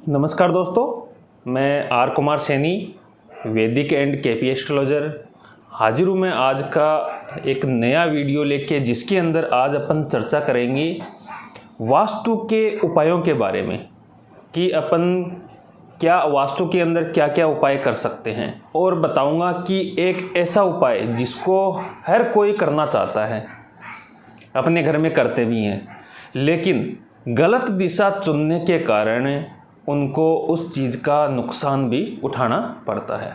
नमस्कार दोस्तों, मैं आर कुमार सैनी, वैदिक एंड केपी एस्ट्रोलॉजर हाजिर हूँ मैं आज का एक नया वीडियो लेके, जिसके अंदर आज अपन चर्चा करेंगे वास्तु के उपायों के बारे में कि अपन क्या वास्तु के अंदर क्या क्या उपाय कर सकते हैं। और बताऊंगा कि एक ऐसा उपाय जिसको हर कोई करना चाहता है, अपने घर में करते भी हैं, लेकिन गलत दिशा चुनने के कारण उनको उस चीज़ का नुकसान भी उठाना पड़ता है।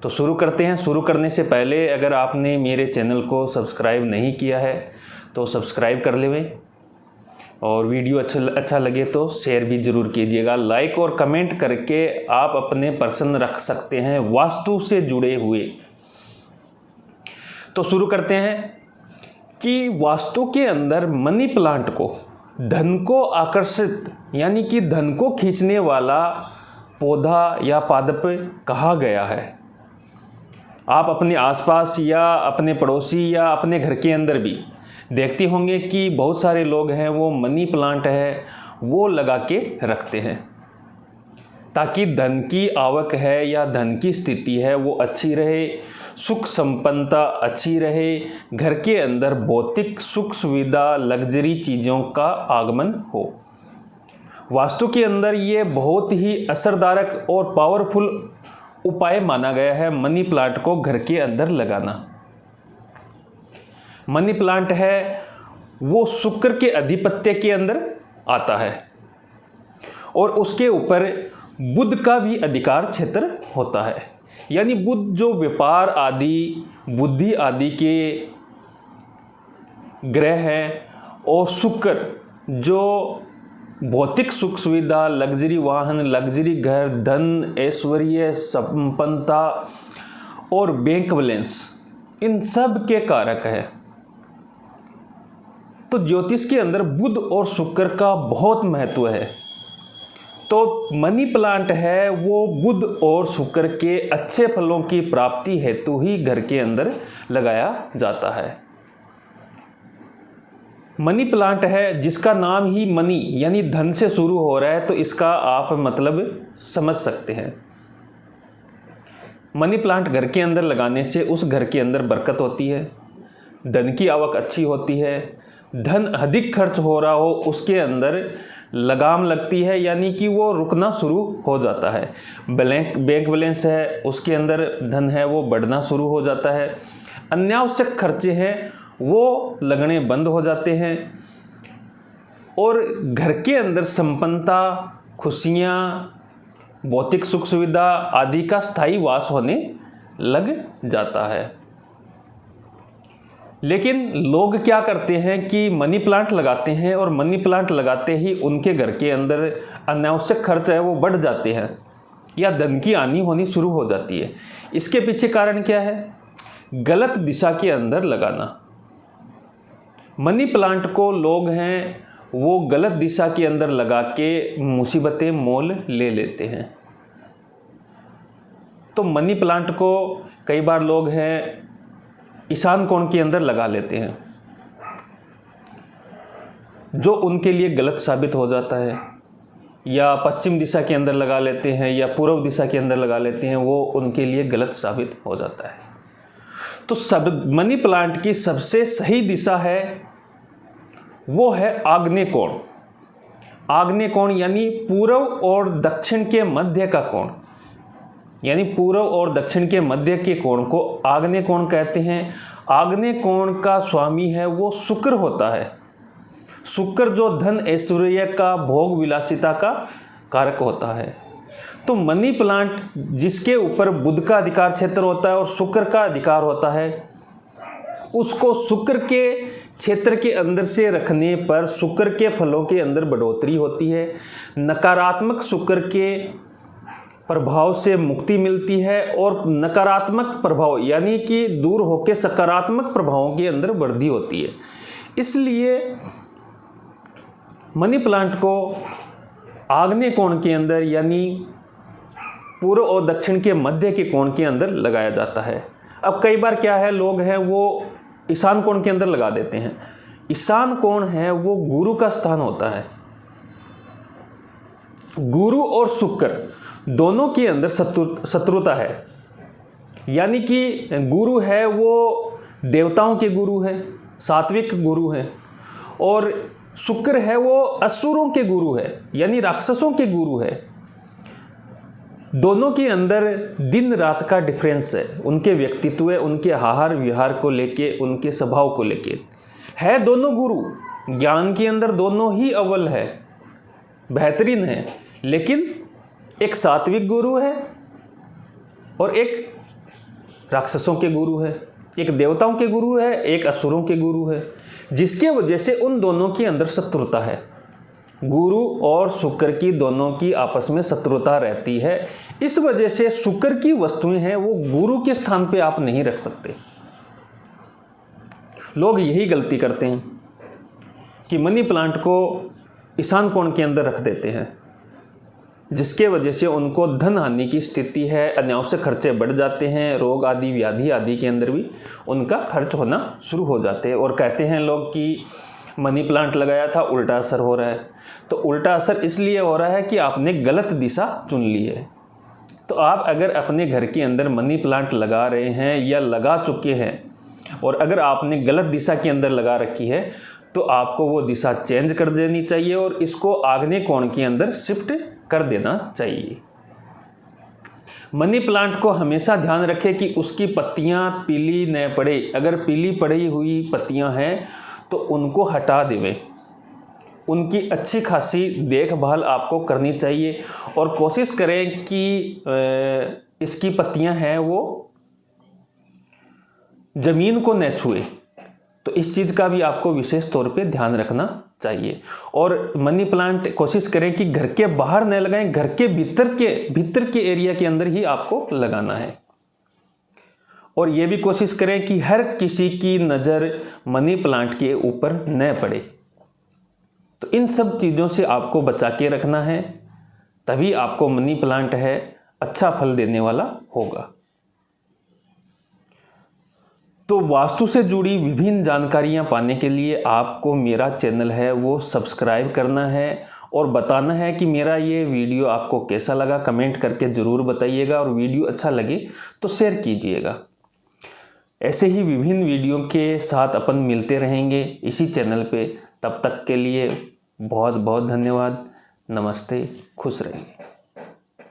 तो शुरू करते हैं। शुरू करने से पहले अगर आपने मेरे चैनल को सब्सक्राइब नहीं किया है तो सब्सक्राइब कर लें, और वीडियो अच्छा लगे तो शेयर भी ज़रूर कीजिएगा। लाइक और कमेंट करके आप अपने प्रश्न रख सकते हैं वास्तु से जुड़े हुए। तो शुरू करते हैं कि वास्तु के अंदर मनी प्लांट को धन को आकर्षित यानी कि धन को खींचने वाला पौधा या पादप कहा गया है। आप अपने आसपास या अपने पड़ोसी या अपने घर के अंदर भी देखते होंगे कि बहुत सारे लोग हैं वो मनी प्लांट है वो लगा के रखते हैं, ताकि धन की आवक है या धन की स्थिति है वो अच्छी रहे, सुख संपन्नता अच्छी रहे, घर के अंदर भौतिक सुख सुविधा लग्जरी चीज़ों का आगमन हो। वास्तु के अंदर ये बहुत ही असरदारक और पावरफुल उपाय माना गया है मनी प्लांट को घर के अंदर लगाना। मनी प्लांट है वो शुक्र के अधिपत्य के अंदर आता है और उसके ऊपर बुध का भी अधिकार क्षेत्र होता है। यानी बुध जो व्यापार आदि बुद्धि आदि के ग्रह हैं, और शुक्र जो भौतिक सुख सुविधा लग्जरी वाहन लग्जरी घर धन ऐश्वर्य संपन्नता और बैंक बैलेंस इन सब के कारक है। तो ज्योतिष के अंदर बुध और शुक्र का बहुत महत्व है। तो मनी प्लांट है वो बुध और शुक्र के अच्छे फलों की प्राप्ति हेतु ही घर के अंदर लगाया जाता है। मनी प्लांट है जिसका नाम ही मनी यानी धन से शुरू हो रहा है, तो इसका आप मतलब समझ सकते हैं। मनी प्लांट घर के अंदर लगाने से उस घर के अंदर बरकत होती है, धन की आवक अच्छी होती है, धन अधिक खर्च हो रहा हो उसके अंदर लगाम लगती है, यानी कि वो रुकना शुरू हो जाता है। बैंक बैलेंस है उसके अंदर धन है वो बढ़ना शुरू हो जाता है। अनावश्यक खर्चे हैं वो लगने बंद हो जाते हैं, और घर के अंदर संपन्नता खुशियाँ भौतिक सुख सुविधा आदि का स्थायी वास होने लग जाता है। लेकिन लोग क्या करते हैं कि मनी प्लांट लगाते हैं, और मनी प्लांट लगाते ही उनके घर के अंदर अनावश्यक खर्च है वो बढ़ जाते हैं या धन की हानि होनी शुरू हो जाती है। इसके पीछे कारण क्या है? गलत दिशा के अंदर लगाना। मनी प्लांट को लोग हैं वो गलत दिशा के अंदर लगा के मुसीबतें मोल ले लेते हैं। तो मनी प्लांट को कई बार लोग हैं ईशान कोण के अंदर लगा लेते हैं, जो उनके लिए गलत साबित हो जाता है, या पश्चिम दिशा के अंदर लगा लेते हैं या पूर्व दिशा के अंदर लगा लेते हैं, वो उनके लिए गलत साबित हो जाता है। तो सब मनी प्लांट की सबसे सही दिशा है वो है आग्नेय कोण। आग्नेय कोण यानी पूर्व और दक्षिण के मध्य का कोण, यानी पूर्व और दक्षिण के मध्य के कोण को आग्नेय कोण कहते हैं। आग्नेय कोण का स्वामी है वो शुक्र होता है। शुक्र जो धन ऐश्वर्य का भोग विलासिता का कारक होता है। तो मनी प्लांट जिसके ऊपर बुध का अधिकार क्षेत्र होता है और शुक्र का अधिकार होता है, उसको शुक्र के क्षेत्र के अंदर से रखने पर शुक्र के फलों के अंदर बढ़ोतरी होती है, नकारात्मक शुक्र के प्रभाव से मुक्ति मिलती है, और नकारात्मक प्रभाव यानी कि दूर होकर सकारात्मक प्रभावों के अंदर वृद्धि होती है। इसलिए मनी प्लांट को आग्नेय कोण के अंदर यानी पूर्व और दक्षिण के मध्य के कोण के अंदर लगाया जाता है। अब कई बार क्या है, लोग हैं वो ईशान कोण के अंदर लगा देते हैं। ईशान कोण है वो गुरु का स्थान होता है। गुरु और शुक्र दोनों के अंदर शत्रुता है। यानी कि गुरु है वो देवताओं के गुरु है, सात्विक गुरु है, और शुक्र है वो असुरों के गुरु है, यानी राक्षसों के गुरु है। दोनों के अंदर दिन रात का डिफरेंस है, उनके व्यक्तित्व, उनके आहार विहार को लेके, उनके स्वभाव को लेके। है दोनों गुरु, ज्ञान के अंदर दोनों ही अव्वल है, बेहतरीन है, लेकिन एक सात्विक गुरु है और एक राक्षसों के गुरु है, एक देवताओं के गुरु है, एक असुरों के गुरु है, जिसके वजह से उन दोनों के अंदर शत्रुता है। गुरु और शुक्र की दोनों की आपस में शत्रुता रहती है। इस वजह से शुक्र की वस्तुएं हैं वो गुरु के स्थान पे आप नहीं रख सकते। लोग यही गलती करते हैं कि मनी प्लांट को ईशान कोण के अंदर रख देते हैं, जिसके वजह से उनको धन हानि की स्थिति है, अनावश्यक खर्चे बढ़ जाते हैं, रोग आदि व्याधि आदि के अंदर भी उनका खर्च होना शुरू हो जाते हैं। और कहते हैं लोग कि मनी प्लांट लगाया था, उल्टा असर हो रहा है। तो उल्टा असर इसलिए हो रहा है कि आपने गलत दिशा चुन ली है। तो आप अगर अपने घर के अंदर मनी प्लांट लगा रहे हैं या लगा चुके हैं, और अगर आपने गलत दिशा के अंदर लगा रखी है, तो आपको वो दिशा चेंज कर देनी चाहिए और इसको आग्नेय कोण के अंदर शिफ्ट कर देना चाहिए। मनी प्लांट को हमेशा ध्यान रखें कि उसकी पत्तियां पीली न पड़े। अगर पीली पड़ी हुई पत्तियां हैं तो उनको हटा देवें। उनकी अच्छी खासी देखभाल आपको करनी चाहिए और कोशिश करें कि इसकी पत्तियां हैं वो ज़मीन को न छुए। तो इस चीज़ का भी आपको विशेष तौर पे ध्यान रखना चाहिए। और मनी प्लांट कोशिश करें कि घर के बाहर न लगाएं, घर के भीतर के एरिया के अंदर ही आपको लगाना है। और ये भी कोशिश करें कि हर किसी की नज़र मनी प्लांट के ऊपर न पड़े। तो इन सब चीज़ों से आपको बचा के रखना है, तभी आपको मनी प्लांट है अच्छा फल देने वाला होगा। तो वास्तु से जुड़ी विभिन्न जानकारियां पाने के लिए आपको मेरा चैनल है वो सब्सक्राइब करना है और बताना है कि मेरा ये वीडियो आपको कैसा लगा। कमेंट करके ज़रूर बताइएगा और वीडियो अच्छा लगे तो शेयर कीजिएगा। ऐसे ही विभिन्न वीडियो के साथ अपन मिलते रहेंगे इसी चैनल पे। तब तक के लिए बहुत बहुत धन्यवाद। नमस्ते, खुश रहिए।